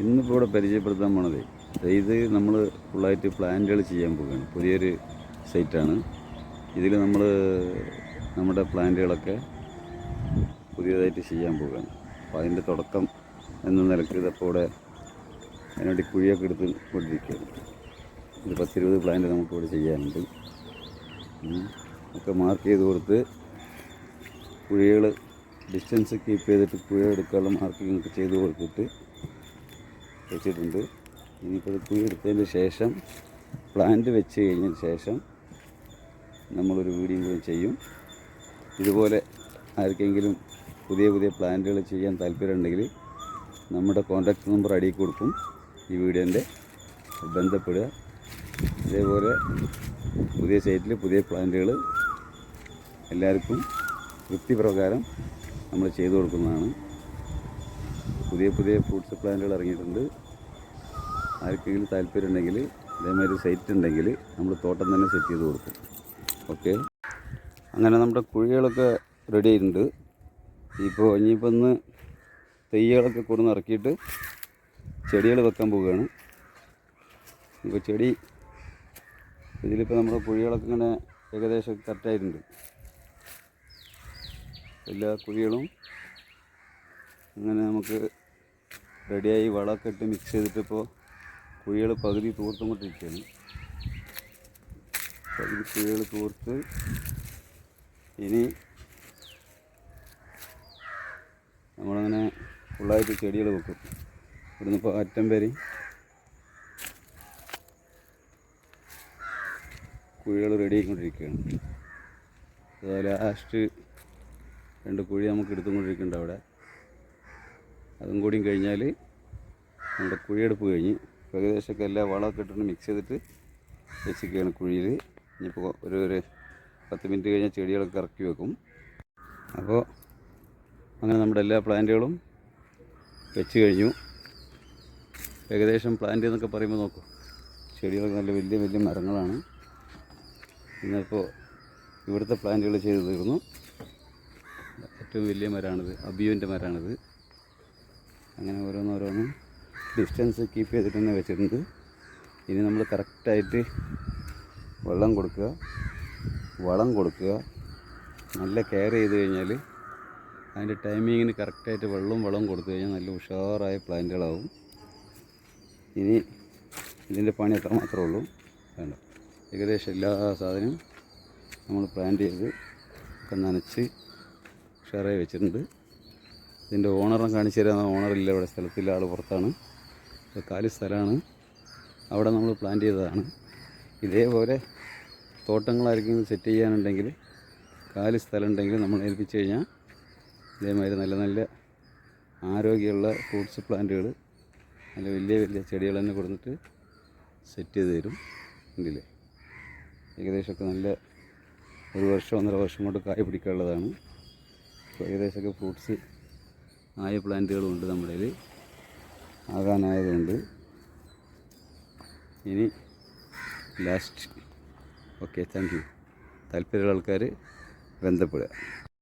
ഇന്നിപ്പോൾ ഇവിടെ പരിചയപ്പെടുത്താൻ പോണത് ഇത് നമ്മൾ ഫുള്ളായിട്ട് പ്ലാന്റുകൾ ചെയ്യാൻ പോവുകയാണ്. പുതിയൊരു സൈറ്റാണ്. ഇതിൽ നമ്മൾ നമ്മുടെ പ്ലാന്റുകളൊക്കെ പുതിയതായിട്ട് ചെയ്യാൻ പോവുകയാണ്. അപ്പോൾ അതിൻ്റെ തുടക്കം എന്ന നിലക്ക് ഇതപ്പോൾ ഇവിടെ അതിനുവേണ്ടി കുഴിയൊക്കെ എടുത്ത് കൊണ്ടിരിക്കുകയാണ്. ഒരു 10-20 പ്ലാന്റ് നമുക്കിവിടെ ചെയ്യാനുണ്ട്. ഒക്കെ മാർക്ക് ചെയ്ത് കൊടുത്ത് കുഴികൾ ഡിസ്റ്റൻസ് കീപ്പ് ചെയ്തിട്ട് കുഴി എടുക്കാനുള്ള മാർക്കിംഗ് ഒക്കെ ചെയ്ത് കൊടുത്തിട്ട് വെച്ചിട്ടുണ്ട്. ഇനിയിപ്പോൾ കുഴി എടുത്തതിന് ശേഷം പ്ലാന്റ് വെച്ച് കഴിഞ്ഞതിന് ശേഷം നമ്മളൊരു വീഡിയോ കൂടി ചെയ്യും. ഇതുപോലെ ആർക്കെങ്കിലും പുതിയ പ്ലാന്റുകൾ ചെയ്യാൻ താല്പര്യമുണ്ടെങ്കിൽ നമ്മുടെ കോൺടാക്റ്റ് നമ്പർ അടിയിൽ കൊടുക്കും. ഈ വീഡിയോൻ്റെ ബന്ധപ്പെടുക. ഇതേപോലെ പുതിയ സൈറ്റിൽ പുതിയ പ്ലാന്റുകൾ എല്ലാവർക്കും വൃത്തിപ്രകാരം നമ്മൾ ചെയ്തു കൊടുക്കുന്നതാണ്. പുതിയ ഫ്രൂട്ട്സ് പ്ലാന്റുകൾ ഇറങ്ങിയിട്ടുണ്ട്. ആർക്കെങ്കിലും താല്പര്യം ഉണ്ടെങ്കിൽ ഇതേമാതിരി സൈറ്റ് ഉണ്ടെങ്കിൽ നമ്മൾ തോട്ടം തന്നെ സെറ്റ് ചെയ്ത് കൊടുക്കും. ഓക്കെ, അങ്ങനെ നമ്മുടെ കുഴികളൊക്കെ റെഡി ആയിട്ടുണ്ട്. ഇനിയിപ്പോൾ ഒന്ന് തെയ്യകളൊക്കെ കൊടുന്ന് ഇറക്കിയിട്ട് ചെടികൾ വെക്കാൻ പോവുകയാണ്. ഇപ്പോൾ ചെടി ഇതിലിപ്പോൾ നമ്മുടെ കുഴികളൊക്കെ ഇങ്ങനെ ഏകദേശം കറക്റ്റായിട്ടുണ്ട്. എല്ലാ കുഴികളും അങ്ങനെ നമുക്ക് റെഡിയായി വളമൊക്കെ ഇട്ട് മിക്സ് ചെയ്തിട്ടിപ്പോൾ കുഴികൾ പകുതി തൂർത്തുകൊണ്ടിരിക്കുകയാണ്. പകുതി കുഴികൾ തൂർത്ത് ഇനി നമ്മളങ്ങനെ ഫുള്ളായിട്ട് ചെടികൾ വെക്കും. ഇവിടുന്ന് ഇപ്പോൾ അറ്റം വരെ കുഴികൾ റെഡി ആയിക്കൊണ്ടിരിക്കുകയാണ്. അതുപോലെ ലാസ്റ്റ് 2 കുഴി നമുക്ക് എടുത്തുകൊണ്ടിരിക്കുന്നുണ്ട് അവിടെ. അതും കൂടിയും കഴിഞ്ഞാൽ നമ്മുടെ കുഴിയെടുപ്പ് കഴിഞ്ഞ് ഏകദേശമൊക്കെ എല്ലാ വളമൊക്കെ ഇട്ടിട്ട് മിക്സ് ചെയ്തിട്ട് വെച്ചിരിക്കുകയാണ് കുഴിയിൽ. ഇനിയിപ്പോൾ ഒരു 10 മിനിറ്റ് കഴിഞ്ഞാൽ ചെടികളൊക്കെ ഇറക്കി വെക്കും. അപ്പോൾ അങ്ങനെ നമ്മുടെ എല്ലാ പ്ലാന്റുകളും വെച്ച് കഴിഞ്ഞു. ഏകദേശം പ്ലാന്റ് എന്നൊക്കെ പറയുമ്പോൾ നോക്കും, ചെടികളൊക്കെ നല്ല വലിയ മരങ്ങളാണ്. ഇന്നിപ്പോൾ ഇവിടുത്തെ പ്ലാന്റുകൾ ചെയ്ത് തീർന്നു. ഏറ്റവും വലിയ മരമാണിത്, അബിയുവിൻ്റെ മരമാണിത്. അങ്ങനെ ഓരോന്നും ഡിസ്റ്റൻസ് കീപ്പ് ചെയ്തിട്ട് തന്നെ വെച്ചിട്ടുണ്ട്. ഇനി നമ്മൾ കറക്റ്റായിട്ട് വെള്ളം കൊടുക്കുക, വളം കൊടുക്കുക, നല്ല കെയർ ചെയ്ത് കഴിഞ്ഞാൽ അതിൻ്റെ ടൈമിങ്ങിന് കറക്റ്റായിട്ട് വളവും കൊടുത്തു കഴിഞ്ഞാൽ നല്ല ഉഷാറായ പ്ലാന്റുകളാവും. ഇനി ഇതിൻ്റെ പണി എത്ര മാത്രമേ ഉള്ളൂ. വേണ്ട, ഏകദേശം എല്ലാ സാധനവും നമ്മൾ പ്ലാന്റ് ചെയ്ത് ഒക്കെ നനച്ച് ഉഷാറായി വെച്ചിട്ടുണ്ട്. ഇതിൻ്റെ ഓണറിനെ കാണിച്ചു തരാൻ ഓണറില്ല, ഇവിടെ സ്ഥലത്തില്ല, ആൾ പുറത്താണ്. കാലി സ്ഥലമാണ്, അവിടെ നമ്മൾ പ്ലാന്റ് ചെയ്തതാണ്. ഇതേപോലെ തോട്ടങ്ങളായിരിക്കും സെറ്റ് ചെയ്യാനുണ്ടെങ്കിൽ കാലി സ്ഥലം ഉണ്ടെങ്കിൽ നമ്മൾ ഏൽപ്പിച്ച് കഴിഞ്ഞാൽ ഇതേമാതിരി നല്ല ആരോഗ്യമുള്ള ഫ്രൂട്ട്സ് പ്ലാന്റുകൾ, നല്ല വലിയ ചെടികൾ തന്നെ കൊടുത്തിട്ട് സെറ്റ് ചെയ്ത് തരും. എങ്കിലേ ഏകദേശമൊക്കെ നല്ല 1 വർഷം 1.5 വർഷം കൊണ്ട് കായ പിടിക്കാനുള്ളതാണ്. അപ്പോൾ ഏകദേശമൊക്കെ ഫ്രൂട്ട്സ് ആയ പ്ലാന്റുകളുമുണ്ട് നമ്മുടെ കയ്യിൽ, ആകാനായതുകൊണ്ട്. ഇനി ലാസ്റ്റ്. Okay, thank you. താല്പര്യമുള്ള ആൾക്കാർ ബന്ധപ്പെടുക.